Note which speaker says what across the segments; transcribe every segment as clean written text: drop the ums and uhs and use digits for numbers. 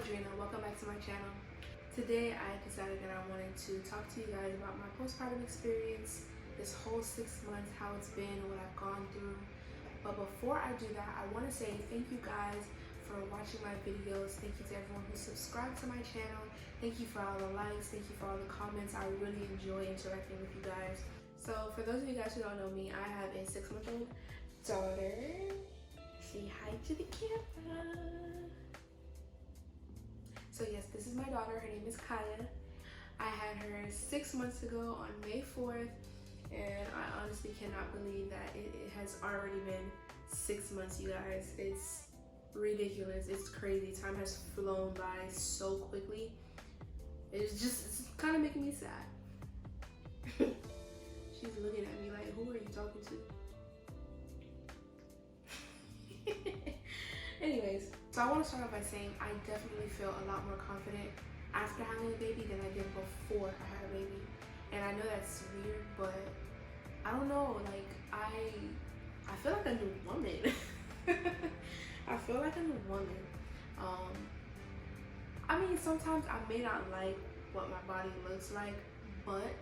Speaker 1: Adrena, welcome back to my channel. Today I decided that I wanted to talk to you guys about my postpartum experience, this whole 6 months, how it's been, what I've gone through. But before I do that, I want to say thank you guys for watching my videos. Thank you to everyone who subscribed to my channel. Thank you for all the likes, thank you for all the comments. I really enjoy interacting with you guys. So for those of you guys who don't know me, I have a 6-month-old daughter. Say hi to the camera. So yes, this is my daughter. Her name is Kaya. I had her 6 months ago on May 4th, and I honestly cannot believe that it has already been 6 months, you guys. It's ridiculous. It's crazy. Time has flown by so quickly. It's kind of making me sad. She's looking at me like, who are you talking to? Anyways, so I want to start off by saying I definitely feel a lot more confident after having a baby than I did before I had a baby. And I know that's weird, but I don't know, like I feel like a new woman. I feel like a new woman. I mean, sometimes I may not like what my body looks like, but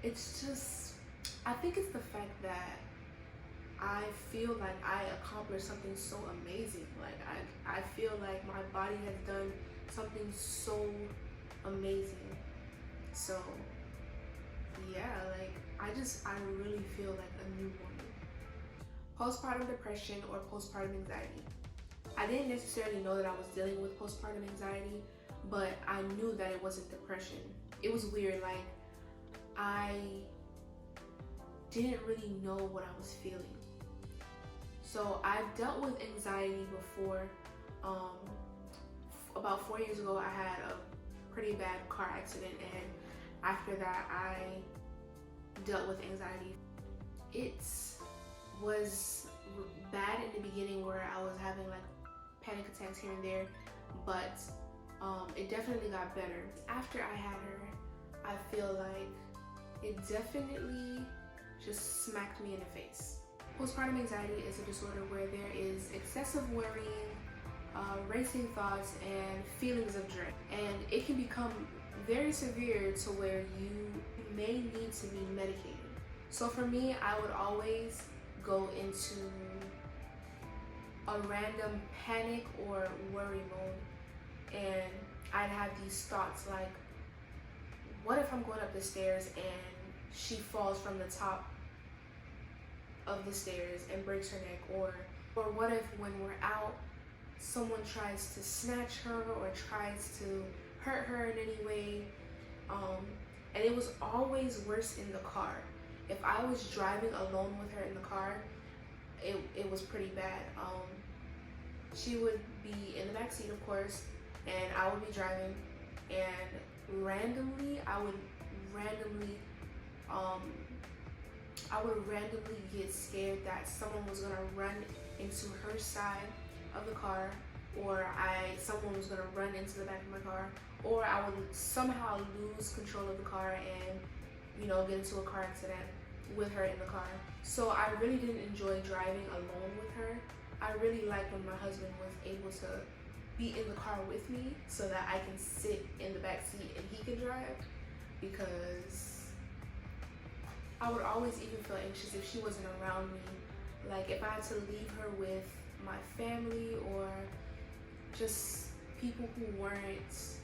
Speaker 1: it's just, I think it's the fact that I feel like I accomplished something so amazing. Like I feel like my body has done something so amazing. So yeah, like I really feel like a new woman. Postpartum depression or postpartum anxiety. I didn't necessarily know that I was dealing with postpartum anxiety, but I knew that it wasn't depression. It was weird, like I didn't really know what I was feeling. So I've dealt with anxiety before. About 4 years ago, I had a pretty bad car accident, and after that, I dealt with anxiety. It was bad in the beginning where I was having like panic attacks here and there, but it definitely got better. After I had her, I feel like it definitely just smacked me in the face. Postpartum anxiety is a disorder where there is excessive worrying, racing thoughts, and feelings of dread. And it can become very severe to where you may need to be medicated. So for me, I would always go into a random panic or worry mode. And I'd have these thoughts like, what if I'm going up the stairs and she falls from the top of the stairs and breaks her neck, or what if when we're out someone tries to snatch her or tries to hurt her in any way. And it was always worse in the car. If I was driving alone with her in the car, it was pretty bad. She would be in the back seat, of course, and I would be driving, and randomly I would randomly get scared that someone was gonna run into her side of the car, or someone was gonna run into the back of my car, or I would somehow lose control of the car and, get into a car accident with her in the car. So I really didn't enjoy driving alone with her. I really liked when my husband was able to be in the car with me so that I can sit in the back seat and he can drive, because I would always even feel anxious if she wasn't around me. Like if I had to leave her with my family or just people who weren't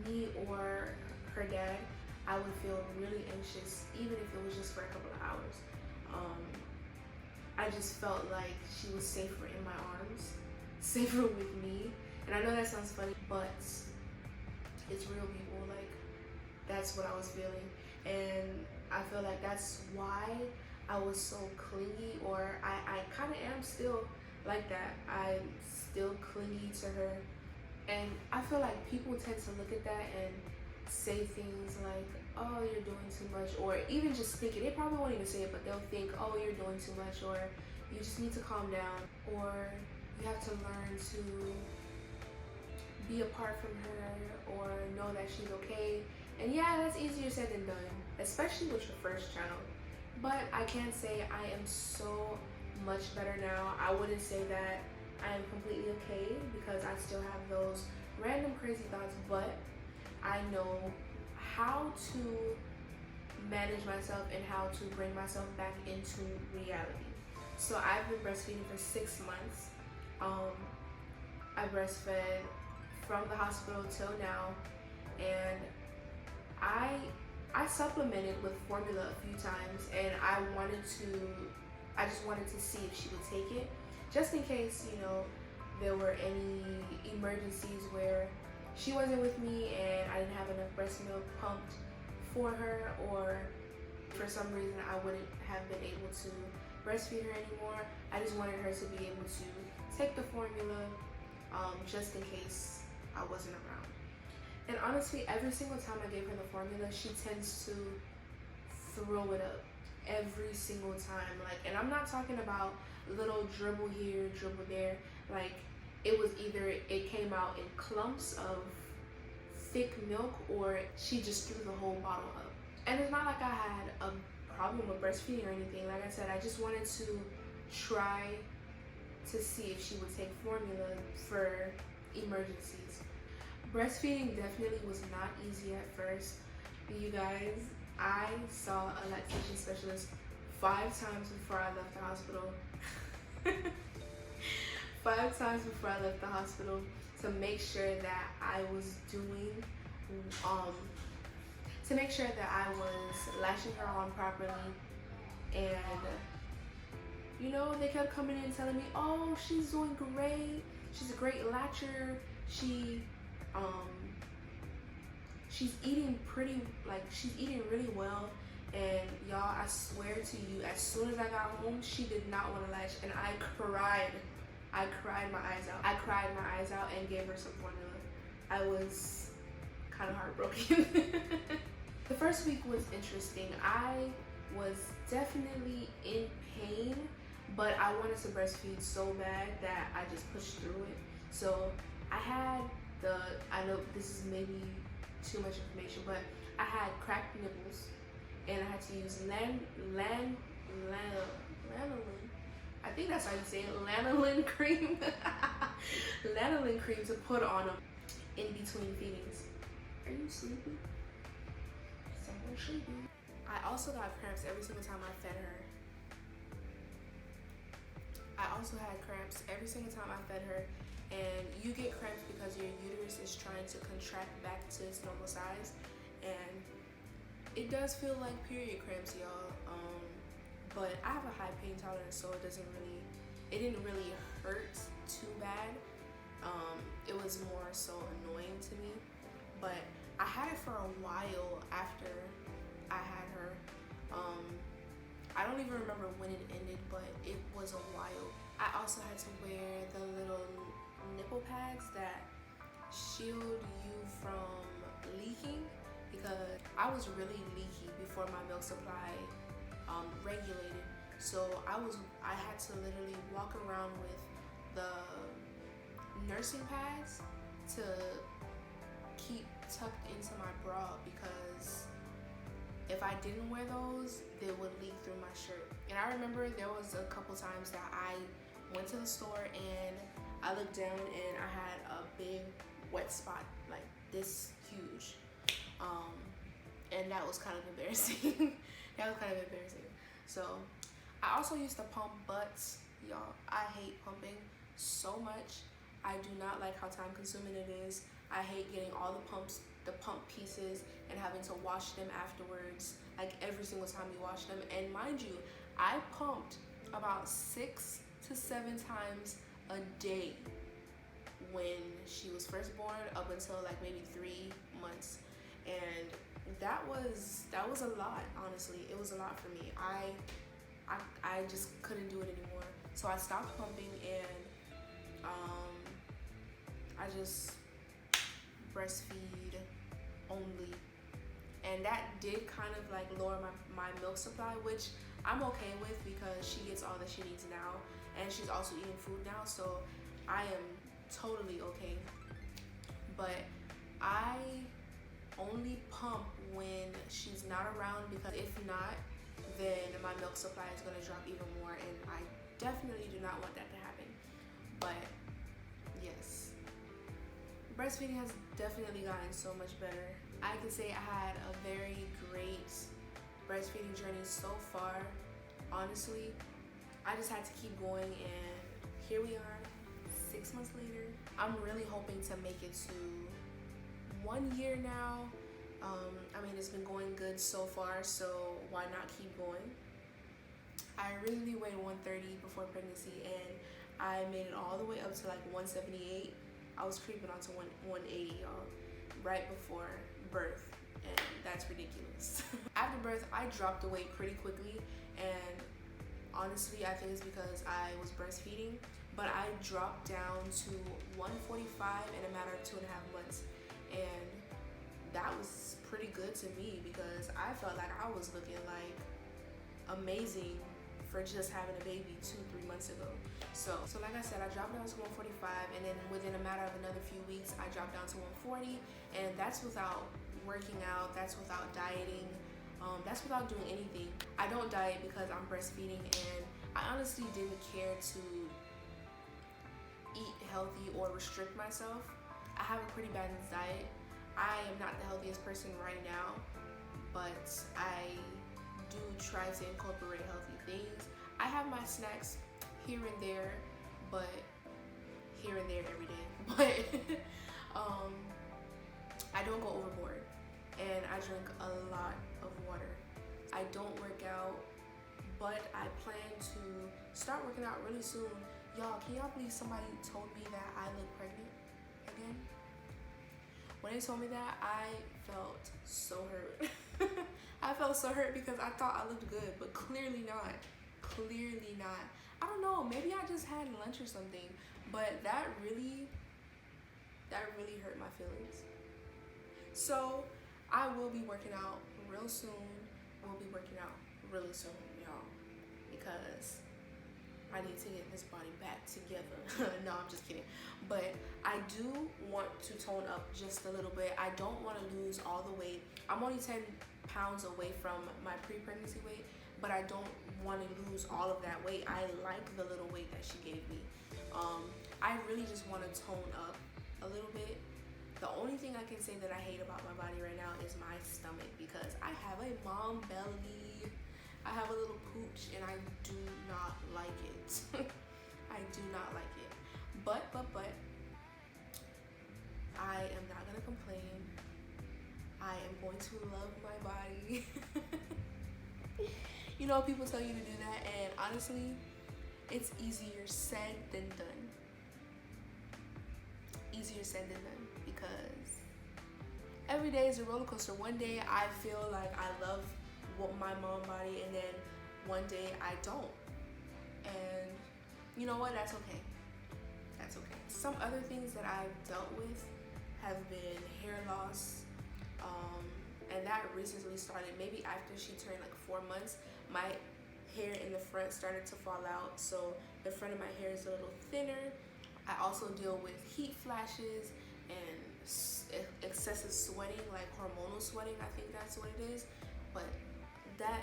Speaker 1: me or her dad, I would feel really anxious, even if it was just for a couple of hours. I just felt like she was safer in my arms, safer with me. And I know that sounds funny, but it's real, people. Like, that's what I was feeling. And I feel like that's why I was so clingy, or I kind of am still like that. I'm still clingy to her. And I feel like people tend to look at that and say things like, oh, you're doing too much, or even just think it. They probably won't even say it, but they'll think, oh, you're doing too much, or you just need to calm down, or you have to learn to be apart from her, or know that she's okay. And yeah, that's easier said than done, especially with your first child. But I can say I am so much better now. I wouldn't say that I am completely okay, because I still have those random crazy thoughts, but I know how to manage myself and how to bring myself back into reality. So I've been breastfeeding for 6 months. I breastfed from the hospital till now, and I I supplemented with formula a few times, and I just wanted to see if she would take it, just in case, there were any emergencies where she wasn't with me and I didn't have enough breast milk pumped for her, or for some reason I wouldn't have been able to breastfeed her anymore. I just wanted her to be able to take the formula, just in case I wasn't around. And honestly, every single time I gave her the formula, she tends to throw it up every single time. And I'm not talking about little dribble here, dribble there. It was either it came out in clumps of thick milk, or she just threw the whole bottle up. And it's not like I had a problem with breastfeeding or anything. Like I said, I just wanted to try to see if she would take formula for emergencies. Breastfeeding definitely was not easy at first. You guys, I saw a lactation specialist 5 times before I left the hospital. 5 times before I left the hospital to make sure that I was lashing her on properly. And they kept coming in telling me, oh, she's doing great, she's a great latcher, she's eating she's eating really well. And y'all, I swear to you, as soon as I got home, she did not want to latch, and I cried my eyes out. I cried my eyes out and gave her some formula. I was kind of heartbroken. The first week was interesting. I was definitely in pain, but I wanted to breastfeed so bad that I just pushed through it. So I know this is maybe too much information, but I had cracked nipples, and I had to use lanolin. I think that's how you say it, lanolin cream. Lanolin cream to put on them in between feedings. Are you sleepy? Someone sleepy. I also got cramps every single time I fed her. I also had cramps every single time I fed her. And you get cramps because your uterus is trying to contract back to its normal size. And it does feel like period cramps, y'all. But I have a high pain tolerance, so it didn't really hurt too bad. It was more so annoying to me. But I had it for a while after I had her. I don't even remember when it ended, but it was a while. I also had to wear the little nipple pads that shield you from leaking, because I was really leaky before my milk supply regulated. So I had to literally walk around with the nursing pads to keep tucked into my bra, because if I didn't wear those, they would leak through my shirt. And I remember there was a couple times that I went to the store and I looked down and I had a big wet spot, like this huge. And that was kind of embarrassing. So I also used to pump butts. Y'all, I hate pumping so much. I do not like how time consuming it is. I hate getting all the pump pieces and having to wash them afterwards, like every single time you wash them. And mind you, I pumped about 6 to 7 times a day when she was first born, up until like maybe 3 months. And that was a lot, honestly. It was a lot for me. I just couldn't do it anymore. So I stopped pumping, and I just breastfeed only. And that did kind of like lower my milk supply, which I'm okay with, because she gets all that she needs now, and she's also eating food now, so I am totally okay. But I only pump when she's not around, because if not, then my milk supply is going to drop even more, and I definitely do not want that to happen. But yes, Breastfeeding has definitely gotten so much better. I can say I had a very great breastfeeding journey so far. Honestly, I just had to keep going, and here we are 6 months later. I'm really hoping to make it to 1 year now. I mean, it's been going good so far, so why not keep going? I originally weighed 130 before pregnancy, and I made it all the way up to like 178. I was creeping onto 180, y'all, right before birth, and that's ridiculous. After birth, I dropped the weight pretty quickly, and honestly, I think it's because I was breastfeeding, but I dropped down to 145 in a matter of 2.5 months, and that was pretty good to me because I felt like I was looking like amazing for just having a baby 2-3 months ago. So like I said, I dropped down to 145, and then within a matter of another few weeks, I dropped down to 140, and that's without working out, that's without dieting, that's without doing anything. I don't diet because I'm breastfeeding, and I honestly didn't care to eat healthy or restrict myself. I have a pretty balanced diet. I am not the healthiest person right now, but I do try to incorporate healthy things. I have my snacks here and there, but here and there every day. But I don't go overboard, and I drink a lot of water. I don't work out, but I plan to start working out really soon. Y'all, can y'all believe somebody told me that I look pregnant again? When they told me that, I felt so hurt. I felt so hurt because I thought I looked good, but clearly not. Clearly not. I don't know, maybe I just had lunch or something, but that really hurt my feelings. So I will be working out real soon. We'll be working out really soon, y'all, because I need to get this body back together. No, I'm just kidding. But I do want to tone up just a little bit. I don't want to lose all the weight. I'm only 10 pounds away from my pre-pregnancy weight, but I don't want to lose all of that weight. I like the little weight that she gave me. I really just want to tone up a little bit. The only thing I can say that I hate about my body right now is my stomach, because I have a mom belly. I have a little pooch, and I do not like it. I do not like it. But I am not gonna complain. I am going to love my body. You know, people tell you to do that, and honestly, it's easier said than done. Easier said than done, because every day is a roller coaster. One day I feel like I love my mom body, and then one day I don't. And you know what? That's okay. That's okay. Some other things that I've dealt with have been hair loss, and that recently started maybe after she turned like 4 months. My hair in the front started to fall out, so the front of my hair is a little thinner. I also deal with heat flashes and excessive sweating, like hormonal sweating. I think that's what it is. But that,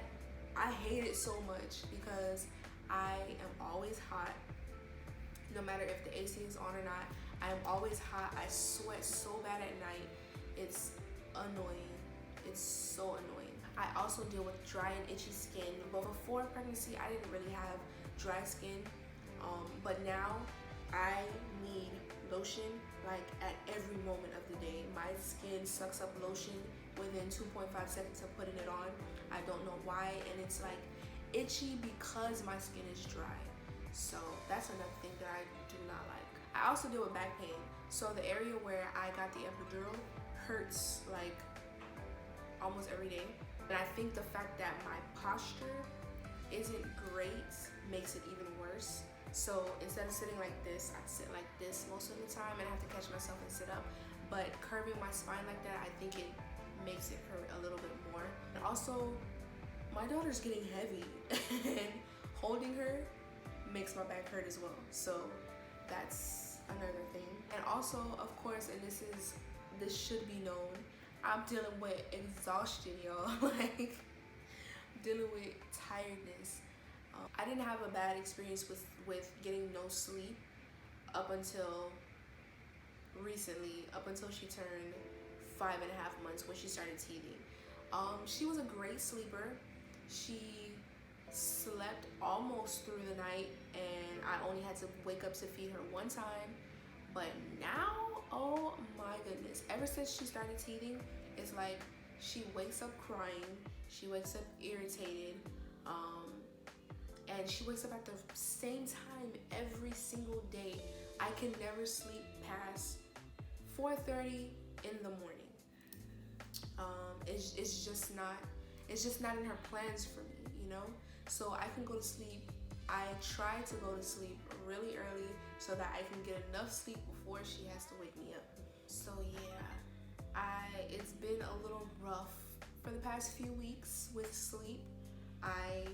Speaker 1: I hate it so much because I am always hot. No matter if the AC is on or not, I am always hot. I sweat so bad at night. It's annoying. It's so annoying. I also deal with dry and itchy skin. But before pregnancy, I didn't really have dry skin. But now I need lotion like at every moment of the day. My skin sucks up lotion within 2.5 seconds of putting it on. I don't know why, and it's like itchy because my skin is dry. So that's another thing that I do not like. I also deal with back pain. So the area where I got the epidural hurts like almost every day. And I think the fact that my posture isn't great makes it even worse. So instead of sitting like this, I sit like this most of the time, and I have to catch myself and sit up. But curving my spine like that, I think it makes it hurt a little bit more. And also, my daughter's getting heavy, and holding her makes my back hurt as well. So that's another thing. And also, of course, and this should be known, I'm dealing with exhaustion, y'all. Like, dealing with tiredness. I didn't have a bad experience with getting no sleep up until recently, up until she turned 5.5 months when she started teething. She was a great sleeper. She slept almost through the night, and I only had to wake up to feed her one time. But now, oh my goodness, ever since she started teething, it's like she wakes up crying, she wakes up irritated, and she wakes up at the same time every single day. I can never sleep past 4:30 in the morning. It's just not in her plans for me, you know. So I can go to sleep. I try to go to sleep really early so that I can get enough sleep before she has to wake me up. So yeah, it's been a little rough for the past few weeks with sleep. I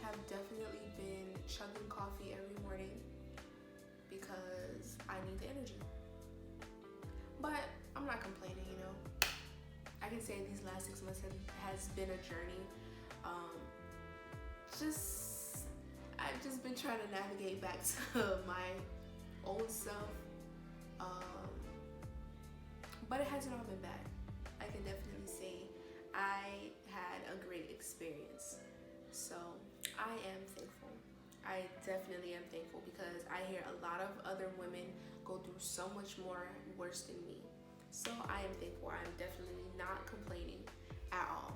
Speaker 1: have definitely been chugging coffee every morning because I need the energy. But I'm not complaining, you know. I can say these last 6 months has been a journey. I've just been trying to navigate back to my old self. But it hasn't all been bad. I can definitely say I had a great experience. So I am thankful. I definitely am thankful because I hear a lot of other women go through so much more worse than me. So I am thankful. I'm definitely not complaining at all.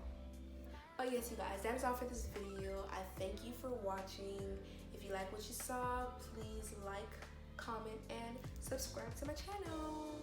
Speaker 1: But yes, you guys, that is all for this video. I thank you for watching. If you like what you saw, please like, comment, and subscribe to my channel.